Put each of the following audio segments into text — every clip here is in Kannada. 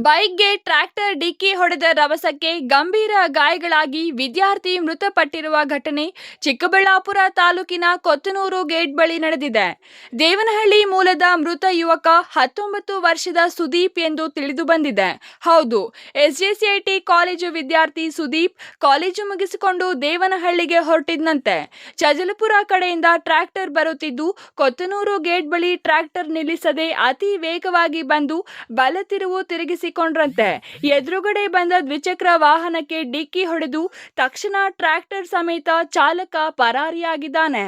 ಬೈಕ್ಗೆ ಟ್ರ್ಯಾಕ್ಟರ್ ಡಿಕ್ಕಿ ಹೊಡೆದ ರಭಸಕ್ಕೆ ಗಂಭೀರ ಗಾಯಗಳಾಗಿ ವಿದ್ಯಾರ್ಥಿ ಮೃತಪಟ್ಟಿರುವ ಘಟನೆ ಚಿಕ್ಕಬಳ್ಳಾಪುರ ತಾಲೂಕಿನ ಕೊತ್ತನೂರು ಗೇಟ್ ಬಳಿ ನಡೆದಿದೆ. ದೇವನಹಳ್ಳಿ ಮೂಲದ ಮೃತ ಯುವಕ 19 ವರ್ಷದ ಸುದೀಪ್ ಎಂದು ತಿಳಿದು ಬಂದಿದೆ. ಹೌದು, ಎಸ್ಜೆಸಿಐಟಿ ಕಾಲೇಜು ವಿದ್ಯಾರ್ಥಿ ಸುದೀಪ್ ಕಾಲೇಜು ಮುಗಿಸಿಕೊಂಡು ದೇವನಹಳ್ಳಿಗೆ ಹೊರಟಿದ್ದಂತೆ ಚಜಲಪುರ ಕಡೆಯಿಂದ ಟ್ರ್ಯಾಕ್ಟರ್ ಬರುತ್ತಿದ್ದು ಕೊತ್ತನೂರು ಗೇಟ್ ಬಳಿ ಟ್ರ್ಯಾಕ್ಟರ್ ನಿಲ್ಲಿಸದೆ ಅತಿ ವೇಗವಾಗಿ ಬಂದು ಬಲ ತಿರುವು ತಿರುಗಿಸಿಕೊಂಡ್ರಂತೆ ಎದುರುಗಡೆ ಬಂದ ದ್ವಿಚಕ್ರ ವಾಹನಕ್ಕೆ ಡಿಕ್ಕಿ ಹೊಡೆದು ತಕ್ಷಣ ಟ್ರ್ಯಾಕ್ಟರ್ ಸಮೇತ ಚಾಲಕ ಪರಾರಿಯಾಗಿದ್ದಾನೆ.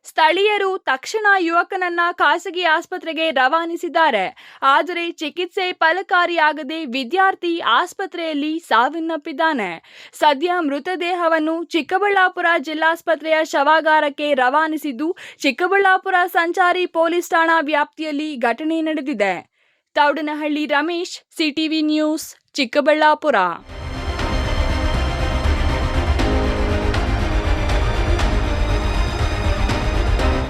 ಸ್ಥಳೀಯರು ತಕ್ಷಣ ಯುವಕನನ್ನ ಖಾಸಗಿ ಆಸ್ಪತ್ರೆಗೆ ರವಾನಿಸಿದ್ದಾರೆ. ಆದರೆ ಚಿಕಿತ್ಸೆ ಫಲಕಾರಿಯಾಗದೆ ವಿದ್ಯಾರ್ಥಿ ಆಸ್ಪತ್ರೆಯಲ್ಲಿ ಸಾವನ್ನಪ್ಪಿದ್ದಾನೆ. ಸದ್ಯ ಮೃತದೇಹವನ್ನು ಚಿಕ್ಕಬಳ್ಳಾಪುರ ಜಿಲ್ಲಾಸ್ಪತ್ರೆಯ ಶವಾಗಾರಕ್ಕೆ ರವಾನಿಸಿದ್ದು, ಚಿಕ್ಕಬಳ್ಳಾಪುರ ಸಂಚಾರಿ ಪೊಲೀಸ್ ಠಾಣಾ ವ್ಯಾಪ್ತಿಯಲ್ಲಿ ಘಟನೆ ನಡೆದಿದೆ. Thoudanahalli Ramesh, CTV news, Chikkaballapur.